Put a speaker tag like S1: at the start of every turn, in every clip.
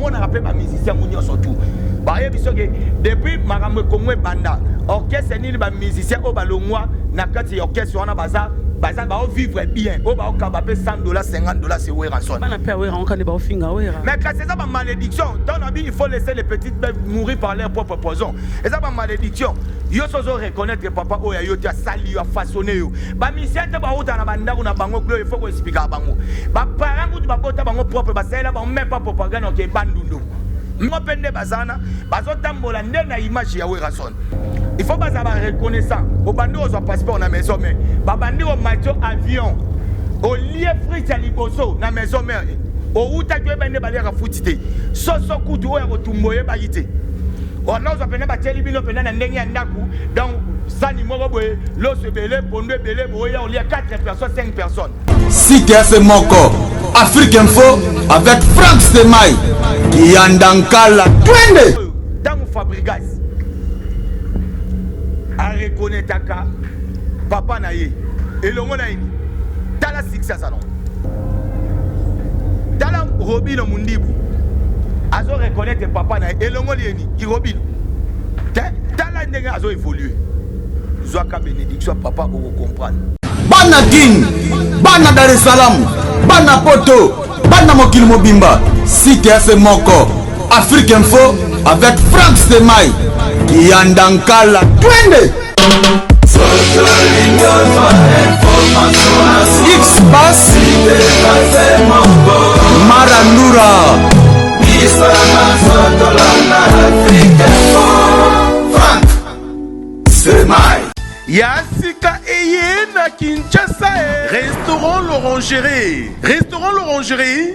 S1: on a rappelé ma musicien Mounio surtout. Depuis Maramé Congo Banda, orchestre ni les musiciens au Balongwa, Nakati orchestre on a bazar va vivre bien. On va capable $100, $50 c'est où rançon.
S2: Mais
S1: c'est ça ma malédiction. Dans la vie, il faut laisser les petites bêtes mourir par leur propre poison. Et ça ma malédiction. Yo sozo reconnaître que papa oya yo tia sali yo façonné yo. Ba misiate ba uta na banda kuna bango il faut ko expliquer bango. Ba parents ku ba bota bango propre ba sala ba même pas propagande ok bandundu. Moi pende bazana bazotambola nde na image ya Werason. Il faut pas avoir reconnaissant. Au bandi aux passeport na maison mais ba bandi au macho avion. Au lieu frite à liboso na maison mère. Au uta que bende ba lera futite. Soso kutu oya ko tumboye ba yite. On a appelé Bacheli Bino pendant ndenge ndaku donc sani moko boye lo se belé pondo belé boye on y a 4 personnes 5 personnes.
S3: Si TF Moko Afrique Info avec Franck Stemai qui andankala twende
S1: dans Fabrigas a reconnaître ka papa na ye et le mona ini tala succès salon tala Robino Mundibu azo reconnaître papa na elongo lieni ki Robino tala ndenge azo évoluer zoaka bénédiction papa pour comprendre
S3: bana Guine bana Dar es Salaam bana Poto bana Mokili Mobimba si TF Moko Afrique Info avec Franck Stemai qui andankala twende X-Bass Marandura Franck Stemai
S4: Yassika Eye na Kinshasa Restaurant l'Orangerie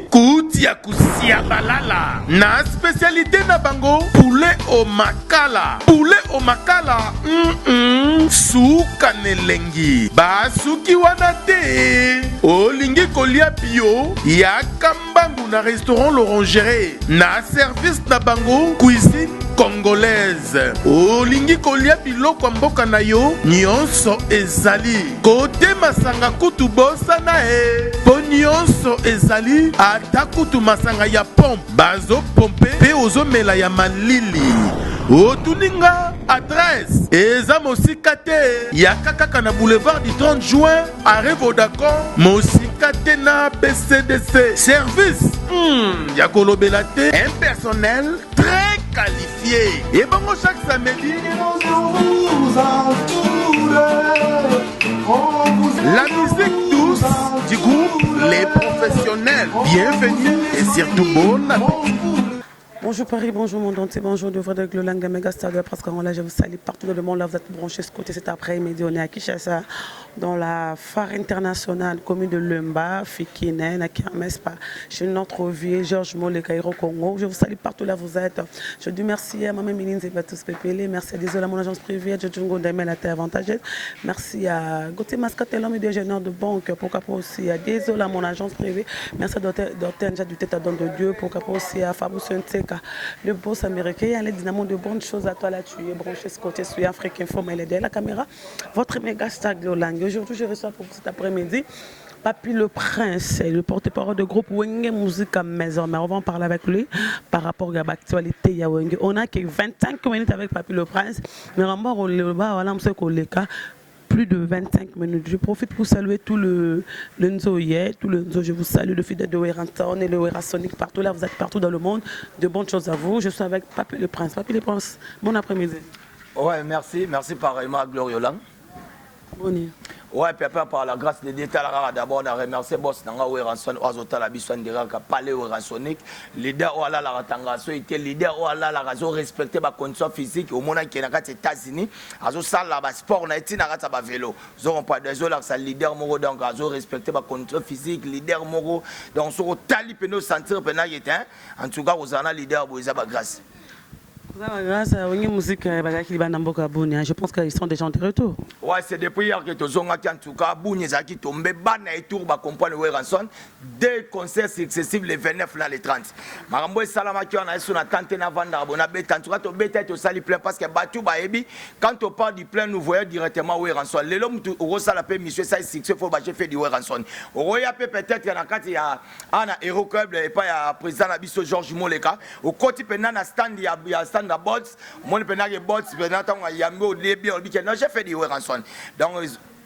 S4: Koutia Kusia Balala na spécialité na bango poulet au makala Souka nelengi Basuki wana te Olingi kolia bio Yakambangu na restaurant l'Orangerie na service na bango cuisine congolaise Olingi kolia biloko mboka na yo nyonso ezali kote masanga kutu bosa na po nyonso ezali ata kutu masanga ya pompe bazo pompe pe ozomela ya malili otuninga adresse eza mosika te ya kaka na boulevard du 30 juin arrêt Vodacom mosika te na BCDC service ya kolobela te un personnel très qualifié et bon chaque samedi la musique douce du groupe Les Professionnels. Bienvenue et surtout bon appétit.
S2: Bonjour Paris, bonjour monde entier, bonjour de Frédéric Lolanga, méga star de la presse congolaise. Je vous salue partout dans le monde. Là, vous êtes branchés ce côté cet après-midi. On est à Kinshasa, dans la phare internationale commune de Lumba, Fikine, à Kermespa, chez notre vieux Georges Molé, Cairo, Congo. Je vous salue partout là vous êtes. Je dis merci à Maman Méline Zébatus Pépélé, merci à Désolé, mon agence privée, je Djungo Daimel, la terre avantageuse. Merci à Gauthier Mascat, l'homme et ingénieur de banque, pourquoi pas aussi à Désolé, mon agence privée. Merci à Dr. Nja du Tête à Don de Dieu, pourquoi pas aussi à Fabou Senteka. Le boss américain, il y a les dynamos de bonnes choses à toi là, tu es branché ce côté sur Afrique Info, mais elle est la caméra. Votre méga star Glolang. Aujourd'hui, je reçois pour cet après-midi Papy le Prince, le porte-parole du groupe Wenge Musique Maison. Mais on va en parler avec lui par rapport à l'actualité. On a que 25 minutes avec Papy le Prince, mais on va plus de 25 minutes. Je profite pour saluer tout le Nzoye, tout le Nzo. Je vous salue, le fidèle de Weranton et le Werasonic partout. Là, vous êtes partout dans le monde. De bonnes choses à vous. Je suis avec Papy le Prince. Papy le Prince, bon après-midi.
S1: Ouais, merci. Merci pareillement à Gloriolang.
S2: Bonne.
S1: Ouais, papa, par la grâce de Dieu, d'abord, on a remercié Boss Nanga Weranson, Oazota la Bisson de Raka, Palais Werasonic, leader Oala la Ratangaso, était leader Oala la raison respecté ma condition physique, au moment qui est aux États-Unis, Azo Sal la sport, on a été dans la vélo. Nous n'avons pas désolé que ça leader Moro, donc Azo respecté ma condition physique, leader Moro, donc sur Tali Peno sentir Pena Yetin, en tout cas, aux ana leader Boisa Grâce.
S2: Grâce à la musique, je pense qu'ils sont déjà de retour.
S1: Ouais, c'est depuis hier que tu as en tout cas, Bouni Zaki tombé, Bana et Tour, comprendre le ranson, deux concerts successifs les 29 là, les 30. Marambo et Salamaki, on a sur la tante Navanda, on a bête, en tout cas, tu bête, tu sali plein parce que Batu Baebi, quand on parle du plein, nous voyons directement où est ranson. Les hommes, au gros, ça l'appelle monsieur, ça c'est il faut que fait du ranson. Au Roya peut-être, il y a un héros club, et pas le président Abisso Georges Moleka, au côté pendant un stand, il y a un stand à bots, mon pendant les bots, pendant il y a un début, non, j'ai fait du ranson. Donc,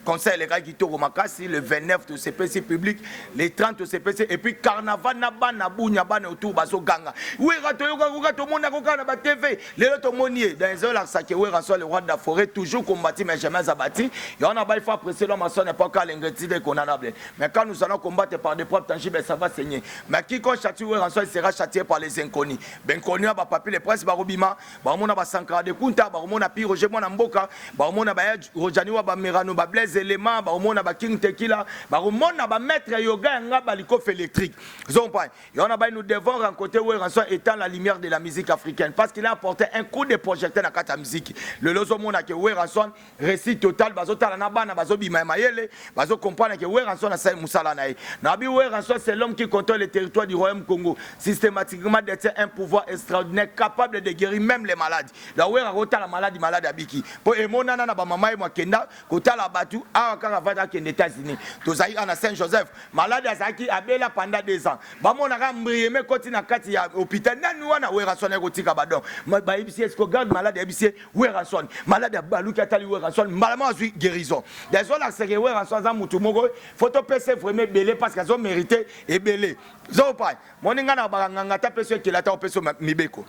S1: conseil les gars qui tournent au Makassi, le 29 au CPC public, les 30 au CPC, et puis carnaval Naba Nabou Nyaban autour Baso Ganga. Oui, tout le monde a regardé la TV, les autres moniers, dans les heures, ça qui est le roi de la forêt, toujours combattu, mais jamais abattu. Et on a pas fait apprécier l'homme à son époque à l'ingrédient qu'on a. Mais quand nous allons combattre par des preuves tangibles, ça va saigner. Mais quiconque châtie ou rançon, il sera châtié par les inconnus. Ben connu, bah papier les presse, barobima, baromona basankara de Kunta, baromona pi, Roger Monamboka, baromona bayaj, Rojaniwa bamerano, bablaise éléments, baromona ba king tequila, baromona ba maître yoga nga balikof électrique. Zompa. Et on a nous devons rencontrer Ouéranson étant la lumière de la musique africaine parce qu'il a apporté un coup de projecteur dans la musique. Le lozo mona que Ouéranson récit total bazota na bana bazobi mayele, bazo comprendre que Ouéranson a sa musala nae. Nabi Ouéranson c'est l'homme qui contrôle le territoire du royaume Congo, systématiquement détient un pouvoir extraordinaire capable de guérir même les malades. La Ouéranson la malade abiki. Pour emonana na ba mama e mwakenda kota la batu à Caravada qui est aux États-Unis. Tous aïe à Saint-Joseph, malade à Zaki Abela pendant 2 ans. Bamon a remblayé mes côtés dans Kati à l'hôpital. Nous on a Ouéranson érotique à Badon. Ma baïbisi est-ce qu'on garde malade à Bissi Ouéranson, malade à Balou qui a tali Ouéranson, maladement à guérison. Des gens là c'est que Ouéranson dans Moutumogo, photo PC vraiment belé parce qu'ils ont mérité et belé. Zopai, mon ingana baranganga tape ceux qui l'attendent peso mibeko.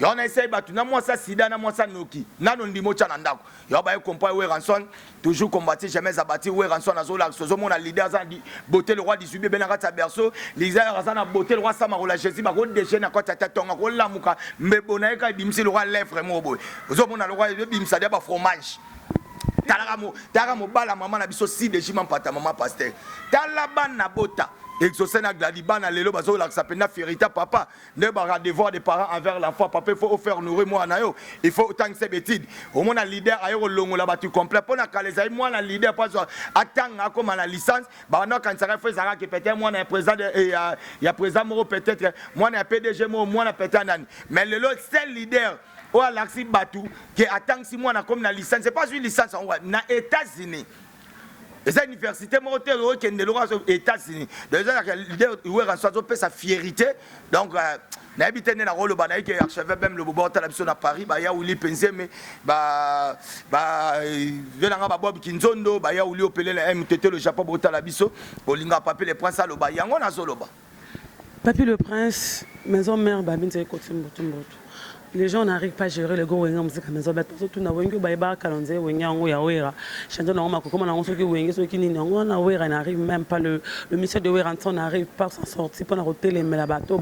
S1: Et on essaie de faire moi ça sida na moi ça noki na non ndimo cha ndako yo ba comprendre Ouéranson toujours combattre jamais abattu Ouéranson azola sozo mon leader za di beauté le roi du subé benakata berceau leader za na beauté le roi Samarola Jésus ba ko déchaîner na kota tatonga ko lamuka mbebona eka bimsi le roi lèvre mo boy zo mon le roi bimsa dia ba fromage talamo bala maman na biso si de jimam pata maman pasteur talaba na bota exaucé na gladiban lelo bazo la sapena ferita papa ne ba devoir des parents envers l'enfant papa il faut faire nourrir moi na yo il faut autant que c'est bêtide au moins un leader ayo longo la batu complet pour na kaleza moi na leader pas attendre comme la licence ba na quand ça fait ça que peut-être moi na président il y a président Moro peut-être moi na PDG moi na peut-être nani mais le seul leader ou à l'axi batu qui attend si moi na comme la licence c'est pas une licence na États-Unis. Les universités monotères qui sont aux États-Unis. Les gens qui ont sa fierté. Donc, n'habitez pas dans le rôle qui archevêque même le bobo à Paris. Il y a où les pensées, mais il y a Bob Kinzondo, il y a où les MTT, le Japon, Botalabiso, Bolinga, Papi, le prince, le Bayango, Nazoloba.
S2: Papi le prince, maison mère, Babine, c'est côté Mbotumbotu. Les gens n'arrivent pas à gérer le gros musique à maison. Tout n'a pas de calendrier, n'arrive même pas. Le ministère de Ouéranson n'arrive pas à s'en sortir pour arrêter les bateaux.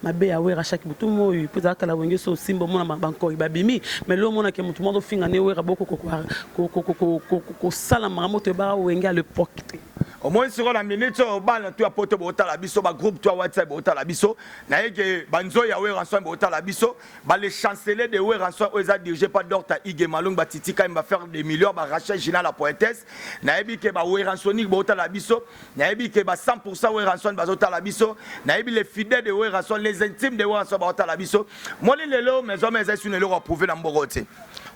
S2: Ma bé à Ouéra chaque bout moi pour dire que la Ouéra so simbo mon banco ibabimi. Mais l'homme on a que tout le monde finit en Ouéra beaucoup ko salama moto ba Ouéra le pocket.
S1: Au moins sur la minute au bal tu as porté bota la biso ba groupe toi WhatsApp bota la biso na yeke banzo ya Ouéranson bota la biso. Les chanceliers de Ouéranson, ils ont dirigé par Dorta Ige Malung Batiti quand il va faire des millions, bah Rachel Gina la poétesse. Naebi ke ba Ouéransonique bota la biso, naebi ke ba 100% Ouéranson bazota la biso, naebi les fidèles de Ouéranson, les intimes de Ouéranson bazota la biso. Moi les lelo mes hommes ils sont lelo approuvé dans Mborote.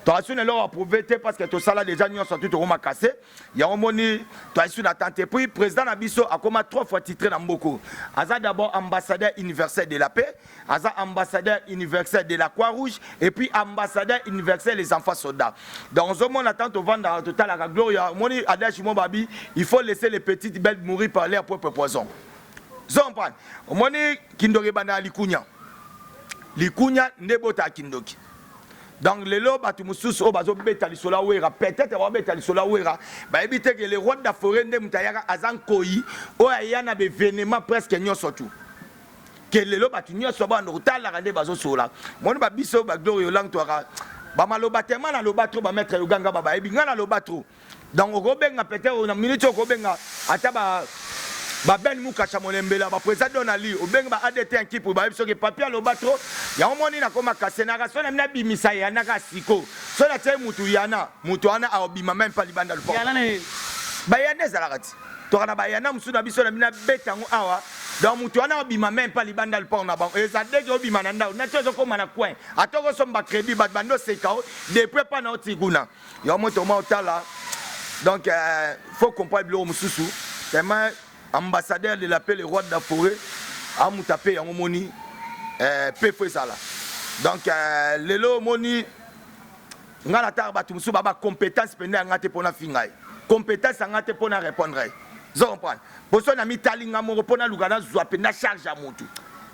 S1: Toi tu lelo approuvé parce que tout ça là déjà nous sont tout roma cassé. Il y a un moni, toi tu n'attends puis président Nabiso a comme 3 fois titré dans Mboko. Aza d'abord ambassadeur universel de la paix, Aza ambassadeur universel de la Croix-Rouge et puis ambassadeur universel les enfants soldats. Dans un monde attend au vent dans total la gloire, moni adage mon babi, il faut laisser les petites belles mourir par leur propre poison. Zompran, moni kindori bana likunya. Likunya nebota kindoki. Donc les lots batu mususu o bazo beta li sola wera peut-être va beta li sola wera ba éviter que les rois de la forêt de mutayaka azan koyi o ayana be vénément presque nyoso tout. Que les lots batu nyoso ba no tala rande bazo sola. Mon ba biso ba gloire yolang toara ba maloba tellement na loba trop ba mettre yoganga ba ebi ngana loba trop. Donc o gobenga peut-être na minute o gobenga ata ba ba ben mukacha molembela ba président Donali obenga ba ADT équipe ba biso ke papier lo batro ya omoni na koma kasenaka so na mina bimisa yana ka siko so na tse mutu yana mutu ana obima même pas libanda le
S2: yana ne
S1: ba yana zalakati to kana ba yana musu na biso na mina betango awa donc mutu ana obima même pas libanda le pont na ba et ça dès obima na ndao na tso ko mana coin atoko so mba crédit ba bando sekao depuis pas na otiguna ya moto ma otala donc faut comprendre le mususu tellement ambassadeur de la paix, le roi de la forêt, a moutapé en moni, peu fait ça là. Donc, le lot moni, on a la tarba tout sous baba compétence pendant ngate pona fingai. Compétence ngate pona répondre. Vous comprenez? Pour ça on a mis talinga mo pona lugana zwa pena charge à mutu.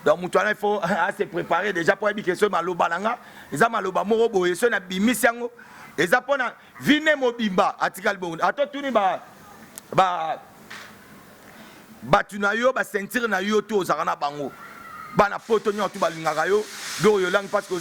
S1: Donc mutu il faut se préparer déjà pour une question maloba nanga, eza maloba mo boye so na bimisi yango. Eza pona vine mobimba atikal bon. Ato tuni ba batuna yo ba sentir na yo to ozakana bango bana poto nyoto balingaka yo do yo lang parce que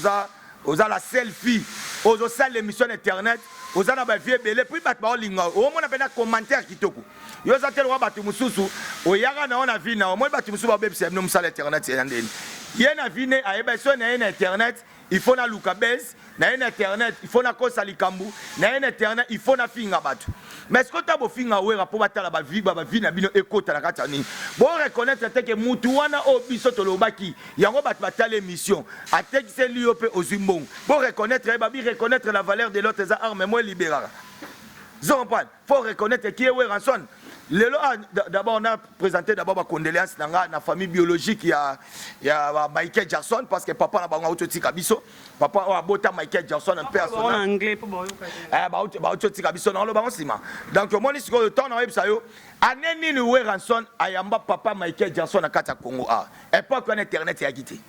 S1: oza la selfie ozo sala l'émission internet oza na ba vie belé puis bat ba olinga o mona pena commentaire kitoko yo za telo wa batu mususu o yaka na ona vie na o mo batu mususu ba bebse no musala internet yandeni yena vine ayeba so na internet il faut na luka base na internet il faut na kosa likambu na internet il faut na finga batu mais ce que tu as beau finga wera pour batala ba vie na bino ekota na katani bon reconnaître que mutu wana o biso to lobaki yango bat batala émission atekise liope ozimbong bon reconnaître ba bi reconnaître la valeur de l'autre za arme moi libéral Zompal faut reconnaître qui est Weranson. D'abord, on a présenté d'abord ma condoléance dans la famille biologique. Il y a Michael Jackson parce que papa n'a pas auto tikabiso. Papa a bota Michael Jackson un peu en
S2: anglais pour boyo.
S1: Auto tikabiso dans le balancement. Donc moi ici le temps on ça yo. Aneni nous Weranson ayamba papa Michael Jackson à Kata Congo a. Et pas qu'on internet a quitté.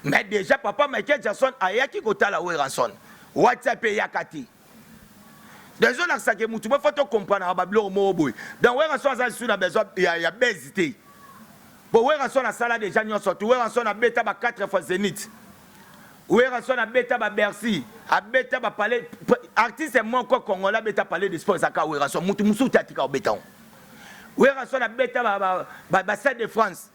S1: Mais déjà papa Michael Jackson a yaki kota la Weranson. WhatsApp yakati. Désolé ça que mutu me faut comprendre bablo mo boy dans Weranson ça sur na besoin il y a bezité pour Weranson na sala déjà nyo surtout Weranson na beta ba 4 fois Zénith Weranson na beta ba Bercy a beta ba palais artiste mon ko congolais beta palais de sport ça ka Weranson mutu musu tatika o beta Weranson na beta ba Stade de France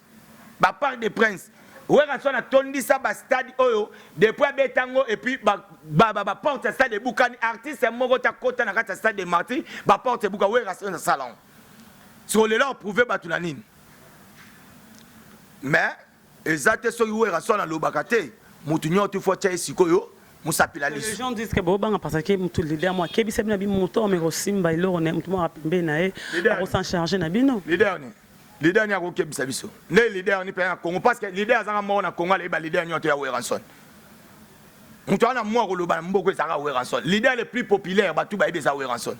S1: ba Parc des Princes Weranson a tondi ça ba stade oyo depuis betango et puis ba porte stade de Bukani artiste moko ta kota na kata stade de Marty ba porte buka Weranson na salon sur le là prouver ba tunanine mais exacte so Weranson na lobakate mutu nyoto fo tia sikoyo musapila liso
S2: les gens disent que bobanga parce que mutu leader moi kebi sebna bi moto mais rosimba iloro ne mutu mo apembe na e ko s'en charger na bino
S1: leader ni akoke bisabiso ne leader ni pa Congo parce que leader azanga mo na Congo ba leader nyoto ya Weranson mutu ana mo ko loba mboko ezanga Weranson leader le plus populaire ba tout ba ebe za Weranson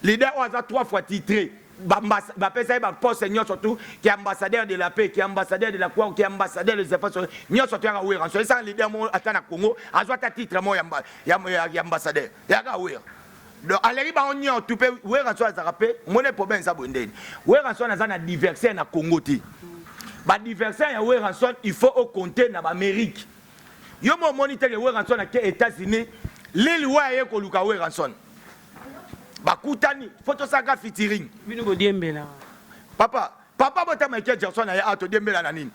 S1: leader oza 3 fois titré ba pesa ba poste nyoto surtout qui est ambassadeur de la paix qui est ambassadeur de la croix qui est ambassadeur des affaires nyoto surtout ya Weranson ça leader mo atana Congo azwa ta titre mo ya ambassadeur ya ga Weranson donc aleri ba onyo tout pe Weranson azarape mone problème ça bondeni Weranson azana diversaire na Congo ti ba diversaire ya Weranson il faut au compter na Amérique yo mo moniteur Weranson na États-Unis l'île wa ye ko luka Weranson ba kutani photo saka featuring
S2: bino go diembela
S1: papa bota Michael Jackson ya auto diembela na nini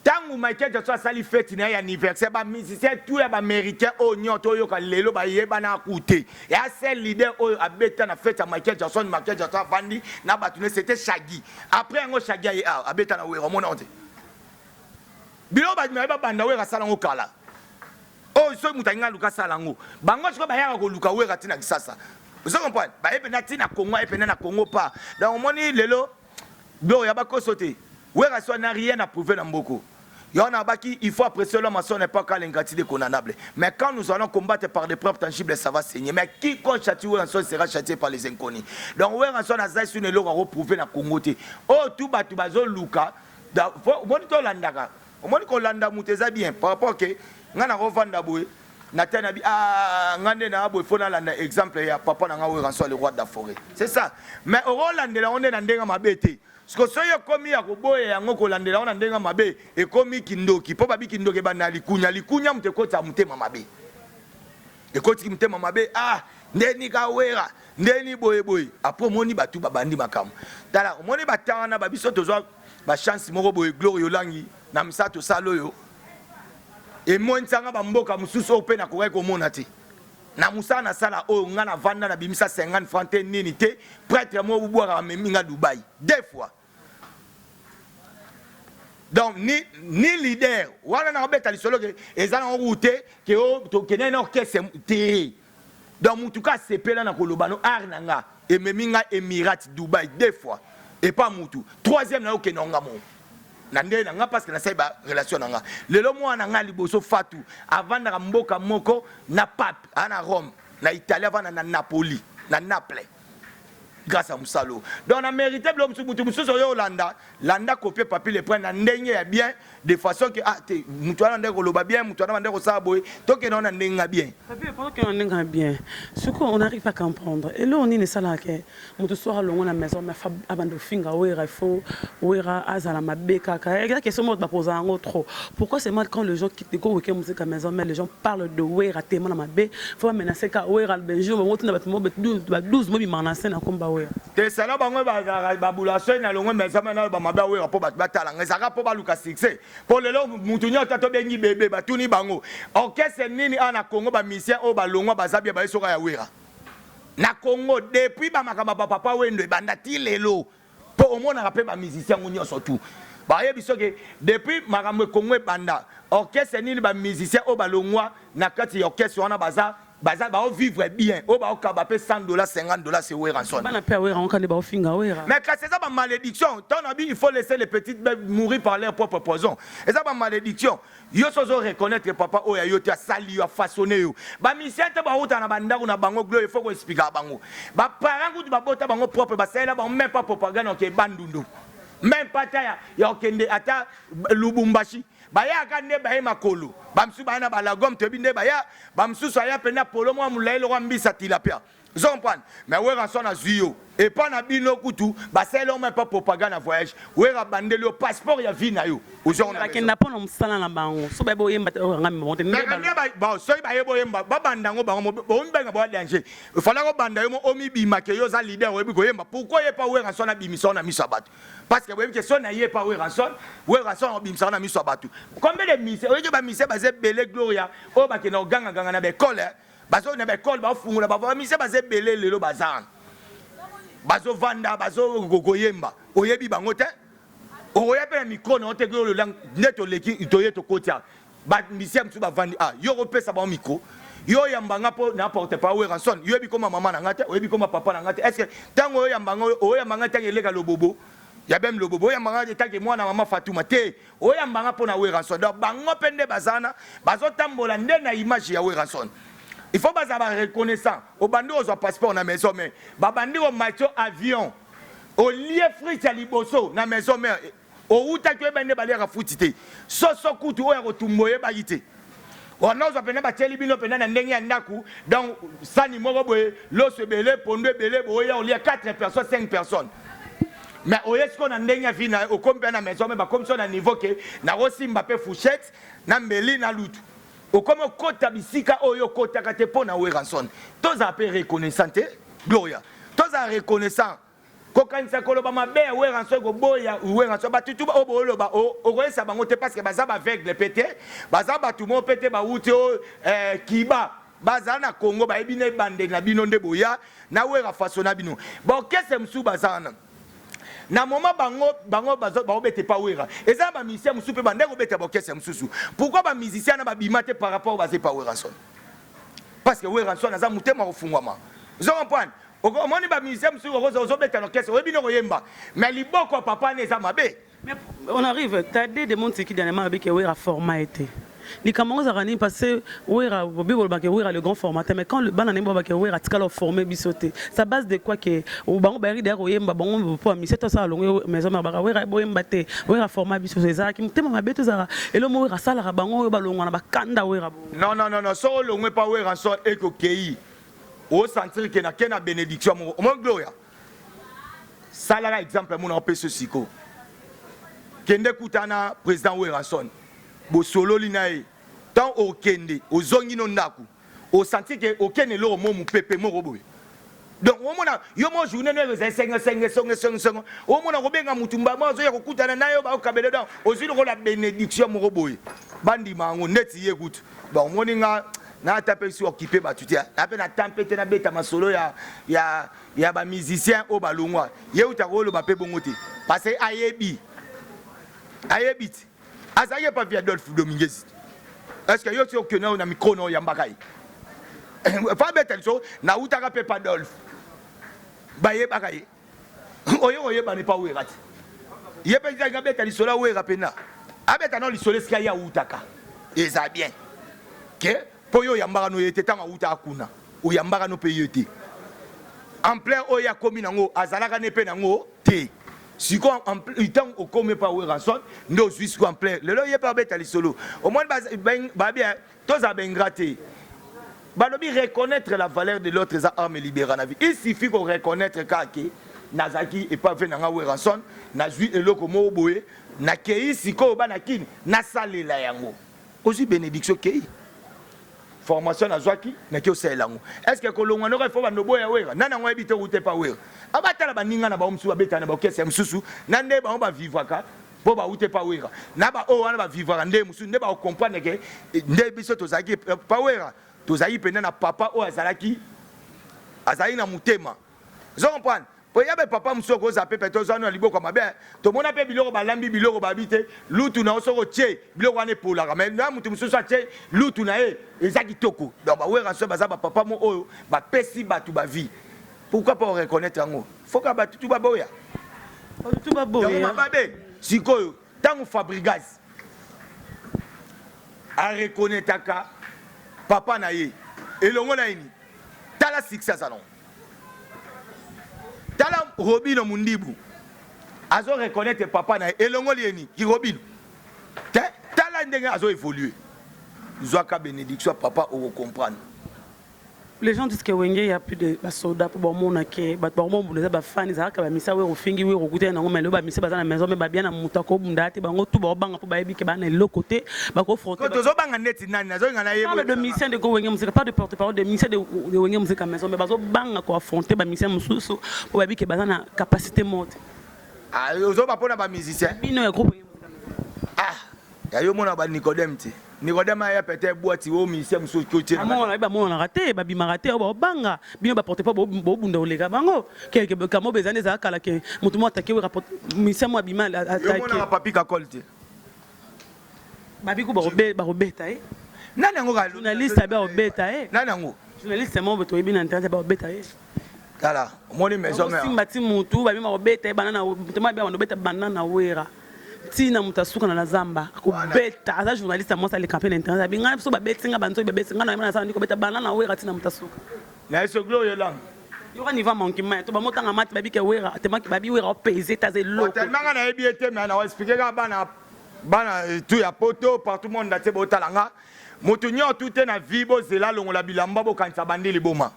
S1: tangu Michael Jackson sali fête na ya anniversaire ba musicien tout ya ba américain o nyoto yo ka lelo ba yeba na kuté ya seul leader o abeta na fête ya Michael Jackson vandi na batune c'était Shaggy après ngo Shaggy ya abeta na wera mona onte bilo ba meba banda wera sala ngo kala o so mutanga luka sala ngo bango siko ba ya ko luka wera tina kisasa vous comprenez ba ebe na tina Congo ebe na Congo pas donc moni lelo do ya ba ko sauter wera so n'a rien à prouver dans beaucoup. Il faut apprécier l'homme à son époque à l'ingratitude condamnable. Mais quand nous allons combattre par des preuves tangibles, ça va saigner. Mais quiconque châtie Weranson sera châtié par les inconnus. Donc Weranson a zaïs une loi à reprouver dans Congo. Oh, tout bazo luka. Bon, tu l'andaka. Au moins qu'on l'anda mouteza bien. Par rapport à que, ngana revanda boué. Nathan a dit, ah, ngande na abou, il faut l'anda exemple, il y a papa na Weranson le roi de la forêt. C'est ça. Mais au Roland, on est dans des mabétés. Ce que soyo komi ya koboye yango kolandela ona ndenga mabe e komi kindoki po babi kindoki bana likunya mute kota mutema mabe e koti mutema mabe ndeni kawera ndeni boye boye après moni batu babandi makam tala moni batana babiso tozwa ba chance moko boye gloire yolangi na misato salo yo et moi nsanga bamboka mususu ope na koreka omona te na musa na sala o ngana vanda na bimisa 50 francs te nini te prêtre mo bubwaka meminga Dubaï 2 fois. Donc ni leader wana na beta lisolo ke ezana en route ke o to kenena orchestre te. Donc en tout cas c'est pela na kolobano arnanga et meminga Emirates Dubaï 2 fois et pas mutu. Troisième na okenonga mo. Nande nanga parce que na saiba relation nanga. Lelo mo nanga liboso fatu avant na mboka moko na pape na Rome na Italie avant na Napoli na Naples. Grâce à Moussalo. Donc on a mérité landa copier papier les prendre ndenge bien de façon que ah te mutuana ndeko loba bien mutuana ndeko saboy to que non ndenga bien.
S2: Papier pendant que on ndenga bien. Ce qu'on arrive à comprendre et là on est ça là que mutu soir longo na maison mais fa abando finga wera faut wera azala mabeka ka et la question moi ba poser en trop. Pourquoi c'est mal quand les gens quittent ko week musique à maison mais les gens parlent de wera tellement na mabe faut menacer ka wera le benjour mais on na batmo 12 mois bi menacer na komba.
S1: Te sala bango ba bulaso na longo meza na ba mabe we po batala ngezaka po ba luka succès po lelo mutunyo tato bengi bebe batuni bango orchestre nini ana Congo ba musicien o ba longo bazabia ba esoka ya wera na Congo depuis ba makamba papa wendo banda ti lelo po omona rapé ba musicien ngunyo surtout ba yebiso ke depuis makambo Congo banda orchestre nini ba musicien o ba longwa na kati orchestre wana baza va vivre bien. On va payer $100, $50, c'est où rançon. Mais quand c'est ça ma malédiction, il faut laisser les petites bêtes mourir par leur propre poison. Et ça ma malédiction. Yo sozo reconnaître papa o ya yo tia sali yo façonné yo. Ba misiente ba uta na banda na bango glo il faut ko expliquer bango. Ba parents ku ba bota bango propre ba sala ba même pas propagande ke bandundu. Même pas ta ya okende ata Lubumbashi. Baya kande baye makolo bamsu bana balagom te binde baya bamsu saya pena polo mo mulailo kwa mbisa tilapia zompane mais we rançon na zuyo et pas na bino kutu baselo même pas propagande na voyage we ra bandeli au passeport ya vie na yo ozona
S2: bakenda pona musala na bango so ba boyemba ngami monte
S1: ba so ba yeboyemba ba bandango bango bo mbenga bo danger il fallait ko banda yo omi bima ke yo za leader we bi koyemba pourquoi ye pas we rançon na bimisa na misabat parce que we question na ye pas we rançon bimisa na misabat combien de mise o ba mise ba ze bele gloria o ba ke na ganga ganga na be kole bazo na be kole ba fungula ba mise ba ze bele lelo bazan bazo vanda bazo gogoyemba oyebi bango te oyebi na micro na ote golo lang neto leki toye to kotia ba misem su ba vandi ah yo repesa ba micro yo yambanga po na porte pas we rançon yo yebi koma mama na ngate oyebi koma papa na ngate est-ce que tango yo yambanga tangeleka lobobo ya bem lobobo yambanga tange mwana mama Fatuma te o yambanga po na we rançon donc bango pende bazana bazo tambola nde na image ya we rançon. Il faut pas avoir reconnaissant. Au bandi aux passeport na maison mais babandi au macho avion. Au lieu frites à liboso na maison mais au route que bande balera futite. So kutu o ya kotumboye bayite. On a besoin ba teli bino pena na ndenge ya ndaku donc sani moko boye lo se belé pondo belé boye on lieu 4 personnes 5 personnes. Mais au est-ce qu'on a ndenge vie na au comme na maison mais ba comme ça na niveau que na aussi Mbappé Fouchette na mbeli na lutu. Comme kota bisika oyo kota kate pona we rançon tous a peu reconnaissant gloria tous a reconnaissant ko kanisa koloba mabe we rançon go boya we rançon batutu ba obolo ba o koyesa bango te parce que baza ba avec le pété baza batu mo pété ba wuti o kiba baza na Congo ba ebine bande na bino nde boya na we ra façon bino bon qu'est-ce msu bazana na moment bango ba obete pa wera eza ba musicien musu pe bande ko beta bokese mususu pourquoi ba musicien na ba bimate par rapport ba ze pa wera son parce que wera son aza mutema ofungwama vous comprenez o moni ba musicien musu ko beta no kese obi no koyemba mais liboko papa ne za mabe
S2: mais on arrive t'as des mondes qui dernièrement avec wera format été les camarades arani passé wera bobiko ba ke wera le grand formateur mais quand le banane ba ke wera tikalo formé bisoté ça base de quoi que o bango ba ri der oyemba bango po mi seto sa longo maison ma ba wera boyemba te wera format bisoté za ki mutema mabeto za elo mo wera sala bango ba longo na ba kanda wera
S1: non so longo pa wera so ekokei o sentir que na kena bénédiction mo gloria sala exemple mon pe ceci ko kende kutana président wera son bo solo linae tant au kende ozongi no ndaku au senti que aucun est là mon pépé mon robot. Donc au moment yo mo journée no senga au moment robenga mutumba mo zo ya kokutana nayo ba okabele dans ozili ko la bénédiction mon robot. Bandi mango neti yekutu. Bon moninga na tape si occupé ba tutia. Na pe na tempête na beta masolo ya ba musicien o balungwa. Ye utakolo ba pe bongote. Parce que ayebi azaye pas via Adolphe Dominguez. Est-ce que yo ti okena na micro no yambakai? Fa beta so na utaka pe pa Adolphe. Baye bakaye. Oye ba ne pa werati. Ye pe nga beta li sola wera pena. Abeta non li sola ska ya utaka. Eza bien. Que po yo yambaka no yete tanga utaka kuna. O yambaka no pe yete. En plein oya komi nango azalaka ne pe nango te. Si quoi en temps au comme pas ouais rançon nous suis en plein le loyer pas bête à solo au moins bah bien tous à ben gratter bah reconnaître la valeur de l'autre arme libérale la vie il suffit qu'on reconnaître kake nazaki et pas venir en ouais rançon na jui et loko mo boye na kei si ko ba na kin na sale la yango aussi bénédiction kei formation na zwaki na ki oselango est-ce que kolonga no faut ba no boya wera nana ngo ebite ute pa wera abatala baninga na ba umsu abeta na ba okese msusu na nde ba ba vivaka bo ba ute pa wera na ba o wana ba vivaka nde msusu nde ba comprendre que nde biso to zaki pa wera to zaki pena na papa o azalaki azali na mutema zo comprendre po yabe papa msoko za pepe to zano liboko mabe to mona pe biloko balambi biloko babite lutu na osoko tie biloko ane pola mais na mutu msusu tie lutu na e ezaki toko donc ba wera so baza ba papa mo oyo ba pesi batu ba vie pourquoi pas reconnaître ngo faut ka batu tu ba boya
S2: tu ba boya
S1: mabe sikoyo tango fabrigas a reconnaître ka papa na ye elongo na ini tala succès salon tala Robino Mundibu azo reconnaître papa na elongo lieni ki Robino tala ndenge azo évoluer zoaka bénédiction papa au comprendre.
S2: Les gens disent que Wenge il y a plus de soldats pour bon que ba bon les ba fans za ka ba misa we ofingi we okuté na ngoma le ba misa baza na maison mais ba bien na mutako bundati bango tu ba banga pour ba yebi ke ba na le côté ba ko fronter
S1: ko zo banga net nani nazo ngana yebo
S2: de musicien de Wenge musique pas de porte-parole de musicien de Wenge musique à maison mais bazo banga ko affronter ba musicien mususu pour ba yebi ke baza na capacité monte
S1: ah zo ba pona ba musicien
S2: bino ya groupe
S1: ah ya yo mona ba Nicodème ti Nicodème a peut-être boîte au musicien mususu ko ti
S2: na mo na raté ba bima raté ba banga bino ba porter pas bo bunda olega bango quelque kamo bezane za kala ke mutu mo attaquer we rapport musicien mo bima attaquer
S1: yo mona papi ka kolte
S2: babi ko ba robeta
S1: nani ngo ga
S2: journaliste ba robeta
S1: nani ngo
S2: journaliste mo beto ebina internet ba robeta
S1: kala moni maison mère
S2: simba ti mutu ba bima robeta banana mutema ba robeta banana wera tina mutasuka na zamba ko beta aza journaliste mo sa le campagne internet binga so ba betinga banzo ba betinga na na sa ndiko beta banana wera tina mutasuka
S1: na eso gloire lang
S2: yo ka niva manki ma to ba motanga mati ba bike wera te maki ba bi wera opeze ta ze loko
S1: tellement na ebiete mais na expliquer ka bana tout ya poto partout monde na te botalanga mutu nyo tout na vibo zela longola bilamba bo kanisa bandili boma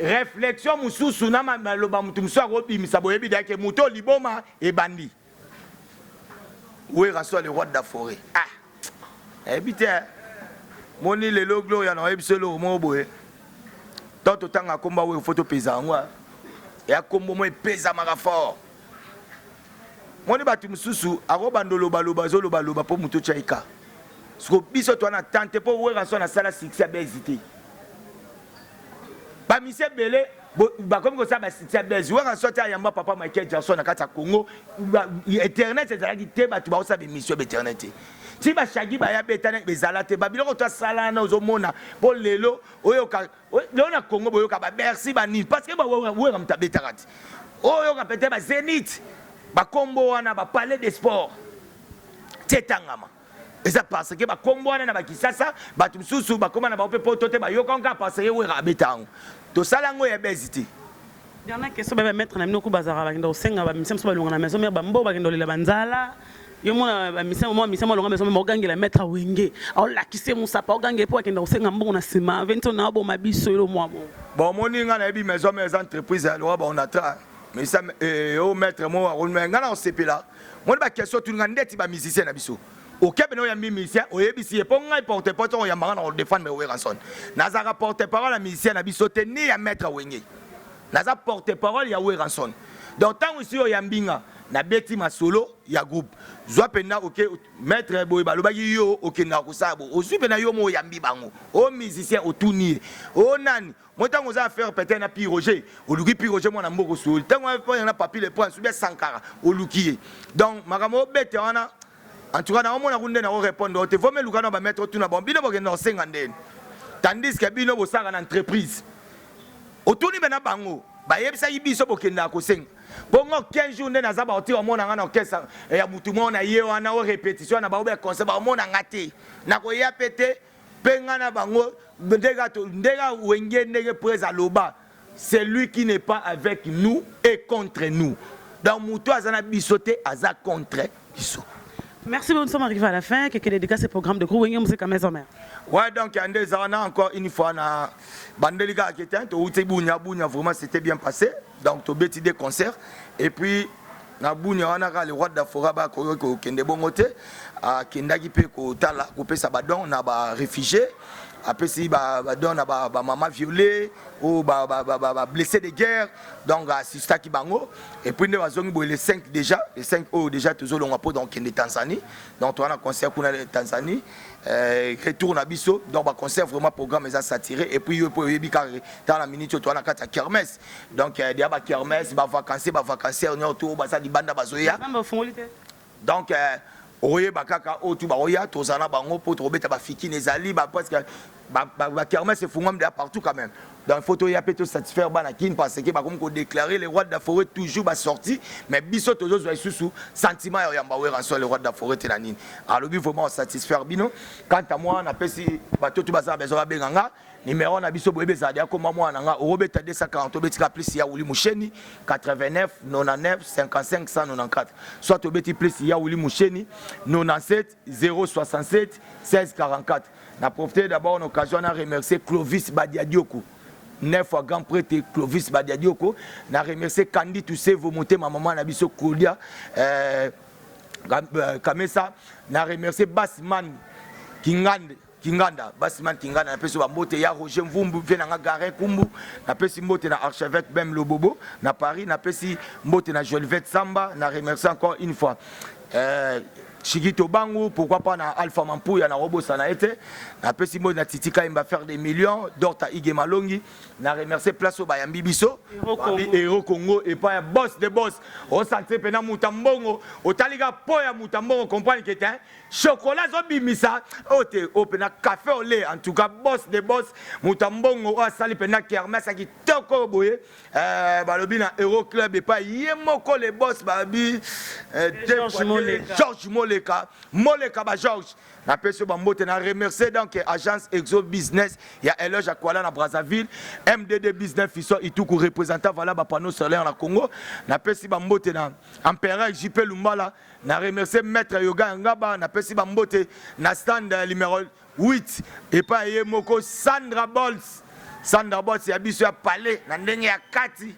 S1: réflexion mususu na maloba mutu musu akobimisa boyebi dake muto liboma e bandi wera so le roi de la forêt ah ebite moni le loglo ya na ebiselo mo boye toto tanga komba we photo pesa ngwa ya kombo mo pesa maka fort moni batu mususu akobandolo baloba zo loba po muto chaika sko biso to na tante po wera so na sala succès ba hésiter ba mise belé ba comme ko ça ba succès ba wera so ta yamba papa Michael Jackson na kata Congo internet ezalaki te batu ba osa be mission internet ti ba shagi ba ya betana bezala te ba biloko to sala na ozomona po lelo oyo ka lelo na Congo boyo ka ba merci ba ni parce que ba wera mtabetarati oyo ka peut-être ba Zénith ba kombo wana ba palais des sports tetangama eza parce que ba kombo wana na ba kisasa batu msusu ba koma na ba poto te ba yokonga parce que wera betango to sala ngo ya beziti
S2: dernière question ba mettre na minoko bazara ba ndo senga ba misem so ba longa na maison ba mbo ba ndo lela banzala yo mona ba misem mo longa maison mo gangela mettre Wenge au lakise musa pa gange po akenda osenga mbongo na sima 20 na bo mabiso yo mo
S1: bon moninga na ebi maison mes entreprises alors ba on attend mais ça au maître moi on ngana on sepela moi ba question tout ngandeti ba musicien na biso OK beno ya musicien oyebisi e ponga porte porte on ya manga na défendre mais ranson nazaka porte parole à musicien na biso te ni ya maître wenge naza porte parole ya ranson donc tant aussi o ya mbinga na beti masolo ya groupe zwa pena OK maître boy balobaki yo OK na kusabo osu pena yo mo yambi bango o musicien otuni o nani motango za faire peut-être na Piroger oluki Piroger mwana mboko sol tango na papi le point subia Sankara oluki donc makamo bete wana en tout cas na omona kunde na répondre te vome lukana ba mettre tout na bon bino bokenda 50 tandis que bino bosaka na entreprise otuni bena bango ba yebisa yibiso bokenda ko 5 bongo 15 jours na za ba oti omona ngana okesa ya mutu mona ye wana o répétition na ba obe concert ba omona ngate na ko ya pété penga na bango ndega wenge ndege presa loba c'est lui qui n'est pas avec nous et contre nous dans mutu azana bisoté aza contre biso.
S2: Merci beaucoup, nous sommes arrivés à la fin. Quelques dédicaces et programmes de groupe.
S1: Ouais, donc il y a encore une fois na Bandeliga qui était vraiment c'était bien passé. Donc tu as des concerts et puis na Bounia on a le roi d'Afora ba ko kende bongote a kendaki pe ko tala ko pesa badon na ba réfugiés après si ba don na ba maman violée ou ba blessé de guerre donc assista ki bango et puis ne bazongi bo les 5 déjà les 5 déjà toujours longa po donc en Tanzanie donc on a concert pour la Tanzanie retour na biso donc ba concert vraiment programme ça s'attirer et puis pour yebika dans la minute to na kata kermesse donc dia ba kermesse ba vacances on autour ba ça di banda bazoya donc oye bakaka otu ba oya tozana bango pour trobeta ba fiki nezali ba parce que ba kermesse fungam de partout quand même dans photo ya peut satisfaire banakin parce que ba comme ko déclarer les rois de la forêt toujours ba sorti mais biso toujours zo sous sentiment ya mbawe ranso les rois de la forêt tenanine alors bi vraiment satisfaire bino quant à moi na pesi ba tout ba besoin ba benganga numéro na biso boyebe za dia comme moi nanga robeta 240 betika plus ya Wuli Musheni 89 99 55 194 soit obeti plus ya Wuli Musheni 97 067 16 44. Na profiter d'abord une occasion à remercier Clovis Badiadioko 9 fois grand prêtre Clovis Badiadioko na remercier Candy Toussé vos monter ma maman na biso Claudia Kamesa na remercier Bassman Kinganda Bassman Kinganda na pesi ba mbote ya Roger Mvumbu vient na Gare Kumbu na pesi mbote na archevêque Bem Lobobo na Paris na pesi mbote na Jolvet Samba na remercier encore une fois Chigito Bango, pourquoi pas na Alpha Mampouya na Robo Sanaete, na Pesimo na Titika il va faire des millions, Dorta Ige Malongi, na remercier place au Bayambi Biso, Héros Congo et pas un boss de boss, au santé pena Mutambongo, au Taliga Poya Mutambongo, comprendre que t'es chocolat zombie misa, au pena café au lait, en tout cas boss de boss, Mutambongo, au sali pena kermesse qui toko boye, balobi na Héros Club et pas yemoko les boss, babi, Georges Moleka ba Georges na pese bambote na remercier donc agence Exo Business ya Eloge Akwala na Brazzaville MDD Business Fiso Ituku représentant voilà ba panneau solaire na Congo na pese bambote na Empereur JP Lumbala na remercier maître Yoga Ngaba na pese bambote na stand numéro 8 et pas yemoko Sandra Bols ya biso ya palais na ndenge ya kati.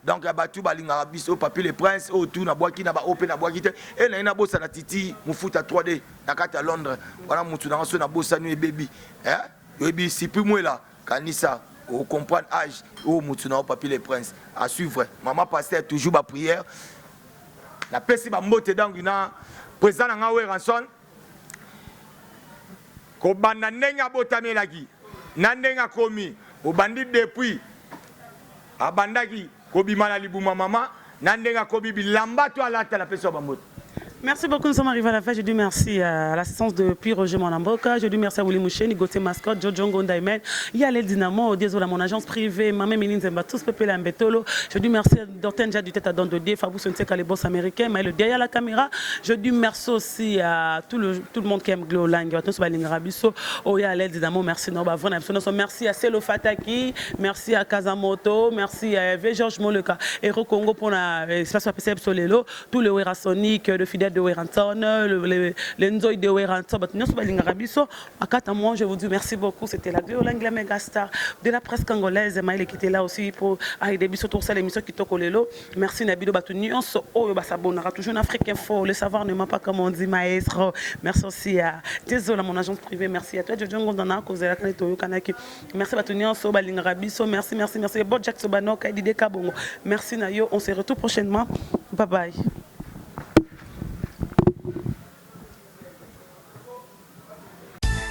S1: Donc ya batu balinga biso papi le prince au tout na boaki na ba open na boaki te et na bossa na titi mufuta 3D na kati à Londres voilà mutu na so na bossa nu baby yebi sipi mwela kanisa au comprendre âge au mutu na papi le prince à suivre maman pasteur toujours ba prière na pesi ba mbote dangu na président na ngawe ranson ko banda ndenga botamelaki na ndenga komi obandi depuis abandaki kobimana libuma mama nandenga kobi bilamba to alata la peso bambote.
S2: Merci beaucoup, nous sommes arrivés à la fin. Je dis merci à l'assistance de Pierre Roger Monamboka. Je dis merci à Wuli Moucheni, Gauthier Mascotte, Jojo Ngondaimen, Yalel Dynamo, désolé à mon agence privée, Mamé Méline Zemba, tous Pepe Lambetolo. Je dis merci à Dortenja du tête à Dondodé, Fabou Sonseka, les boss américains, Maël derrière la caméra. Je dis merci aussi à tout le monde qui aime Glolang, tous les Rabiso, Yalel Dynamo, merci Noba Vrona, merci à Selo Fataki, merci à Kazamoto, merci à Georges Moleka, Héros Congo pour l'espace PCF Solelo, tous les Wera Sonic, le fidèle de Weranton, le Nzoï de Weranton, je vous dis merci beaucoup. C'était la Glolangue, la méga star de la presse congolaise. Maïle qui était là aussi pour aider Bisso tour ça l'émission qui toque lelo. Merci Nabido Batounion, oh Basabonara, toujours en Afrique Info. Le savoir ne ment pas comme on dit, maestro. Merci aussi à désolé mon agence privée. Merci à toi, Jojo Ngondana, Kozela Kanetoyo Kanaki. Merci Batounion, Sobalinga Bisso. Merci. Bon Jack Sobano, Kaidide Kabongo. Merci Nayo. On se retrouve prochainement. Bye bye.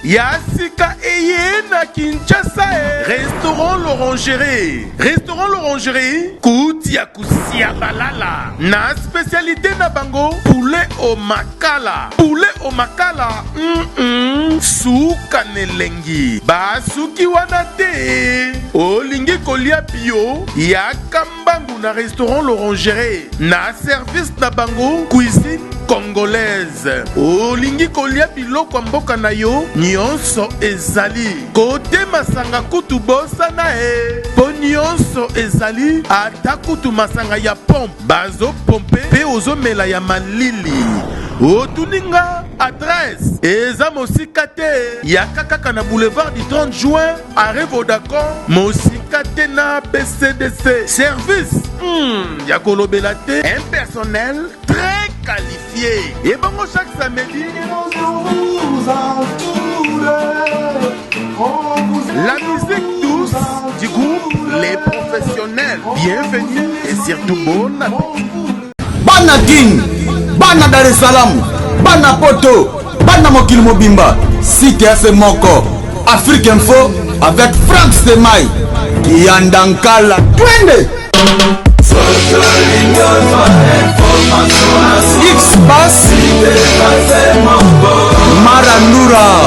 S4: Yassika Eye na Kinshasa. Restaurant l'Orangerie. Restaurant l'Orangerie. Koutia Kusia Balala. Na spécialité na bango. Poulet au makala. Poulet au makala. Souka nelengi. Basuki wanate. Olingi kolia bio. Yakambangu na restaurant l'Orangerie. Na service na bango. Cuisine congolaise. Olingi kolia biloko mboka na yo. Nyonso ezali kote masanga kutu bosana po nyonso ezali ata kutu masanga ya pompe bazo pompe pe ozomela ya malili otuninga adresse eza mosika te ya kaka na boulevard du 30 juin arrêt Vodacom mosika te na BCDC service ya kolobela te un personnel très qualifié et bongo chaque samedi la musique douce du groupe Les Professionnels. Bienvenue et surtout bon appétit.
S3: Bana King, Bana Dar es Salaam, Bana Poto, Bana Mokil Mobimba, CTF Moko, Afrique Info avec Franck Semaï, Kiandankala, Twende. X-Bass, Maranura.